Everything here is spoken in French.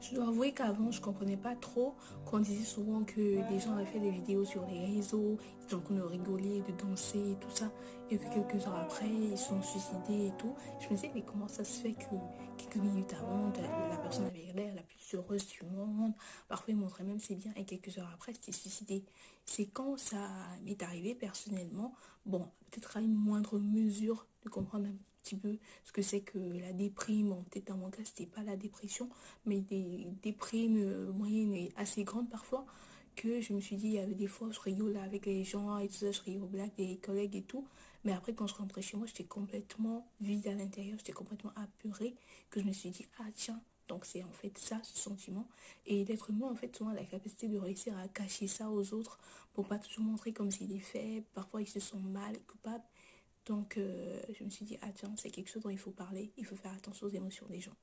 Je dois avouer qu'avant, je comprenais pas trop qu'on disait souvent que les gens avaient fait des vidéos sur les réseaux, ils sont en train de rigoler, de danser et tout ça, et que quelques heures après, ils sont suicidés et tout. Je me disais, mais comment ça se fait que quelques minutes avant, la personne avait l'air la plus heureuse du monde, parfois il montrait même ses biens, et quelques heures après, c'était suicidé. C'est quand ça m'est arrivé personnellement, bon, peut-être à une moindre mesure de comprendre un petit peu ce que c'est que la déprime. Bon, peut-être dans mon cas, c'était pas la dépression, mais des déprimes moyennes et assez grandes parfois, que je me suis dit, il y avait des fois, je rigolais avec les gens et tout ça, je riais aux blagues des collègues et tout. Mais après, quand je rentrais chez moi, j'étais complètement vide à l'intérieur, j'étais complètement apeurée, que je me suis dit, ah tiens, donc c'est en fait ça, ce sentiment. Et l'être humain, en fait, souvent a la capacité de réussir à cacher ça aux autres pour pas toujours montrer comme s'il est faible. Parfois, ils se sont mal, coupables. Donc, je me suis dit, ah tiens, c'est quelque chose dont il faut parler, il faut faire attention aux émotions des gens.